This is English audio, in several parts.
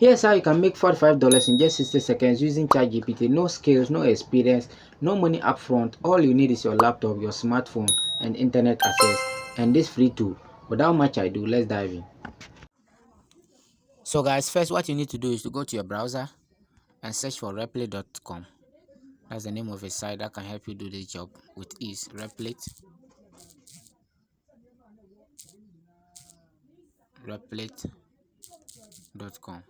Here's how you can make $45 in just 60 seconds using ChatGPT. No skills, no experience, no money upfront. All you need is your laptop, your smartphone, and internet access, and this free tool. Without much ado, let's dive in. So guys, first what you need to do is to go to your browser and search for replit.com. That's the name of a site that can help you do this job with ease. Replit.com.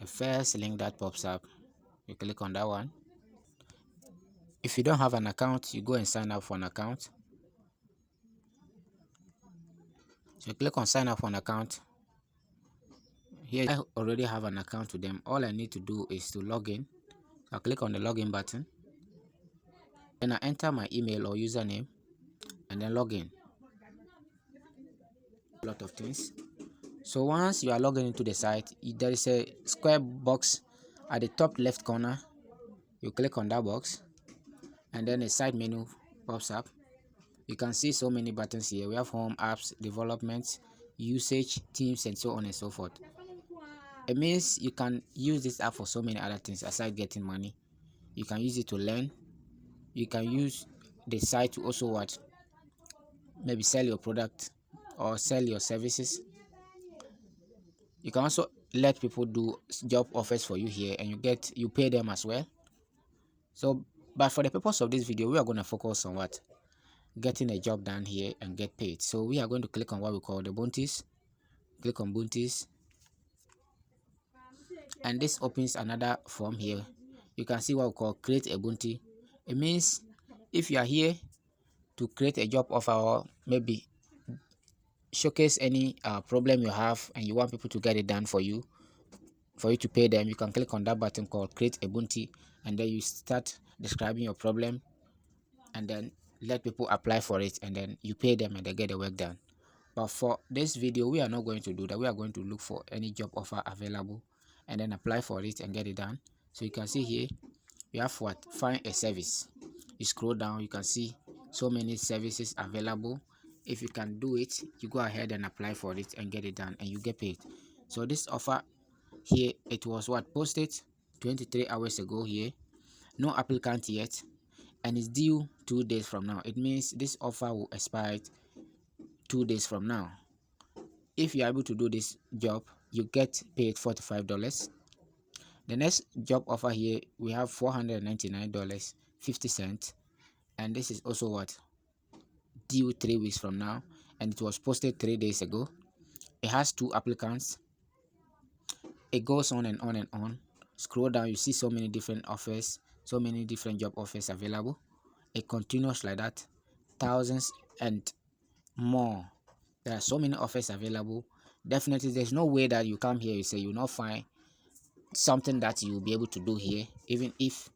The first link that pops up, you click on that one. If you don't have an account, you go and sign up for an account. So you click on sign up for an account. Here I already have an account with them. All I need to do is to log in. I'll click on the login button. Then I enter my email or username and then log in. A lot of things. So once you are logging into the site, there is a square box at the top left corner. You click on that box and then a side menu pops up. You can see so many buttons here. We have home, apps, development, usage, teams, and so on and so forth. It means you can use this app for so many other things aside getting money. You can use it to learn. You can use the site to also what? Maybe sell your product or sell your services. You can also let people do job offers for you here and you pay them as well. So, but for the purpose of this video, we are going to focus on what? Getting a job done here and get paid. So we are going to click on what we call the bounties. Click on bounties. And this opens another form here. You can see what we call create a bounty. It means if you are here to create a job offer or maybe showcase any problem you have and you want people to get it done for you to pay them, you can click on that button called create a bounty, and then you start describing your problem and then let people apply for it, and then you pay them and they get the work done. But for this video, we are not going to do that. We are going to look for any job offer available and then apply for it and get it done. So you can see here we have what? Find a service. You scroll down, you can see so many services available. If you can do it, you go ahead and apply for it and get it done and you get paid. So this offer here, it was what? Posted 23 hours ago here. No applicant yet, and it's due 2 days from now. It means this offer will expire 2 days from now. If you are able to do this job, you get paid $45. The next job offer here, we have $499.50, and this is also what? Due 3 weeks from now, and it was posted 3 days ago. It has 2 applicants. It goes on and on and on. Scroll down, you see so many different offers, so many different job offers available. It continues like that, thousands and more. There are so many offers available. Definitely there's no way that you come here, you say you'll not find something that you'll be able to do here. Even if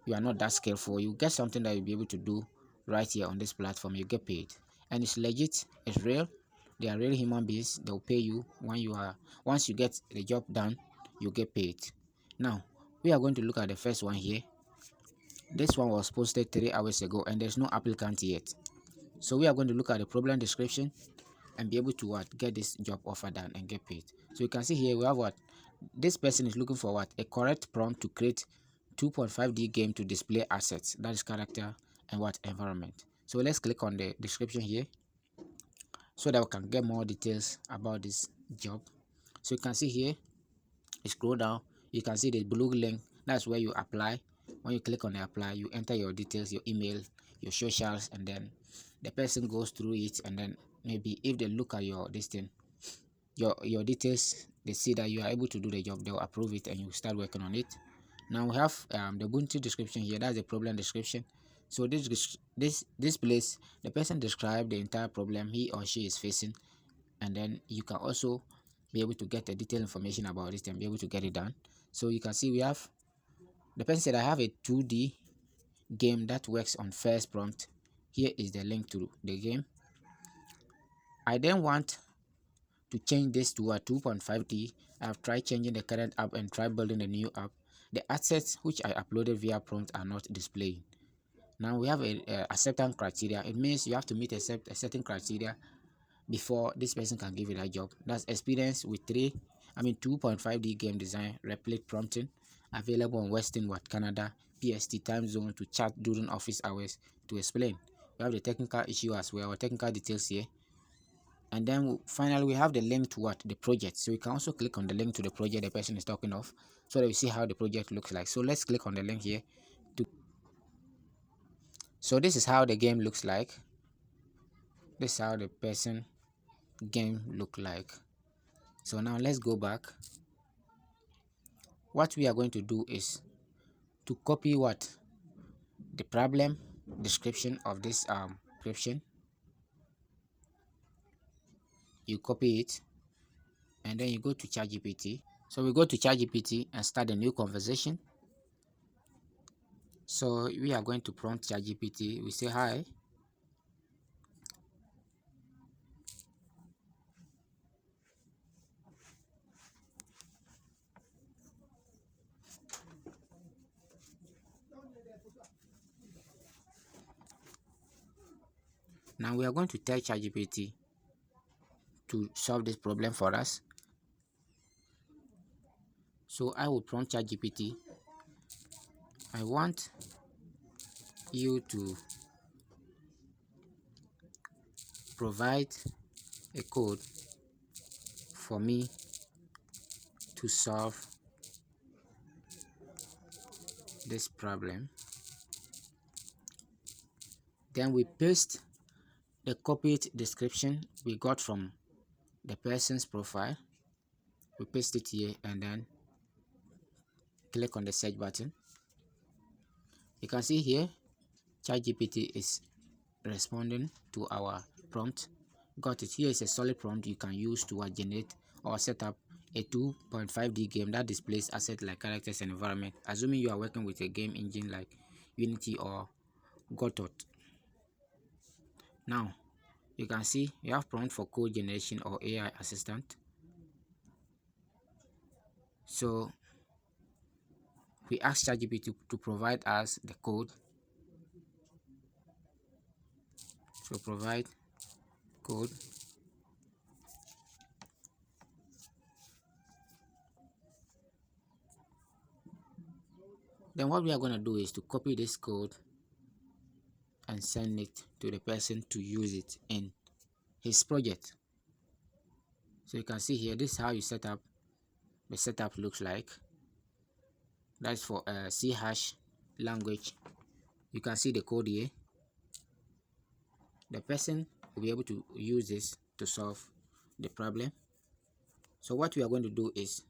you are not that skillful, you get something that you'll be able to do right here on this platform. You get paid, and it's legit, it's real. They are real human beings. They'll pay you once you get the job done, you get paid. Now we are going to look at the first one here. This one was posted 3 hours ago and there's no applicant yet. So we are going to look at the problem description and be able to what? Get this job offer done and get paid. So you can see here we have what? This person is looking for what? A correct prompt to create 2.5D game to display assets, that is character and what? Environment. So let's click on the description here so that we can get more details about this job. So you can see here, you scroll down, you can see the blue link. That's where you apply. When you click on the apply, you enter your details, your email, your socials, and then the person goes through it, and then maybe if they look at your your details, they see that you are able to do the job, they'll approve it and you start working on it. Now we have the Ubuntu description here. That's the problem description. So this place, the person described the entire problem he or she is facing, and then you can also be able to get the detailed information about it and be able to get it done. So you can see we have the person said I have a 2D game that works on first prompt. Here is the link to the game. I then want to change this to a 2.5D. I've tried changing the current app and tried building a new app. The assets which I uploaded via prompt are not displaying. Now we have a acceptance criteria. It means you have to meet a certain criteria before this person can give you that job. That's experience with 3 2.5D game design, Replit prompting, available on Western World, Canada, PST time zone to chat during office hours to explain. We have the technical issue as well, or technical details here. And then finally, we have the link to what? The project. So you can also click on the link to the project the person is talking of so that you see how the project looks like. So let's click on the link here. So this is how the game looks like. This is how the person game look like. So now let's go back. What we are going to do is to copy what? The problem description of this description. You copy it and then you go to ChatGPT. So we go to ChatGPT and start a new conversation. So we are going to prompt ChatGPT. We say hi. Now we are going to tell ChatGPT to solve this problem for us. So I will prompt ChatGPT. I want you to provide a code for me to solve this problem. Then we paste the copied description we got from the person's profile. We paste it here and then click on the search button. You can see here ChatGPT is responding to our prompt. Got it. Here is a solid prompt you can use to generate or set up a 2.5D game that displays assets like characters and environment, assuming you are working with a game engine like Unity or Godot. Now you can see you have prompt for code generation or AI assistant. So we ask ChatGPT to provide us the code. So provide code. Then what we are going to do is to copy this code and send it to the person to use it in his project. So you can see here, this is how you set up. The setup looks like. That's for C# language. You can see the code here. The person will be able to use this to solve the problem. So what we are going to do is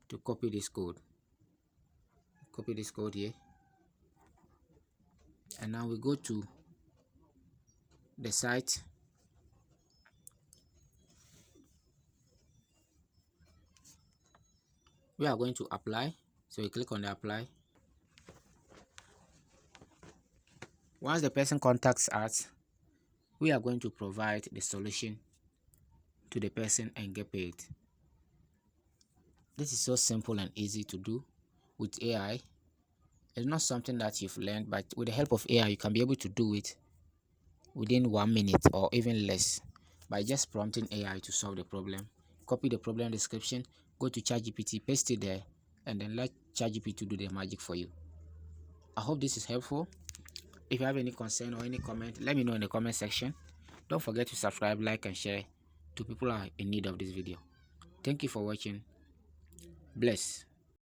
to copy this code. Copy this code here. And now we go to the site. We are going to apply. So we click on the apply. Once the person contacts us, we are going to provide the solution to the person and get paid. This is so simple and easy to do with AI. It's not something that you've learned, but with the help of AI, you can be able to do it within 1 minute or even less by just prompting AI to solve the problem. Copy the problem description, go to ChatGPT, paste it there, and then let ChatGPT do the magic for you. I hope this is helpful. If you have any concern or any comment, let me know in the comment section. Don't forget to subscribe, like, and share to people who are in need of this video. Thank you for watching. Bless.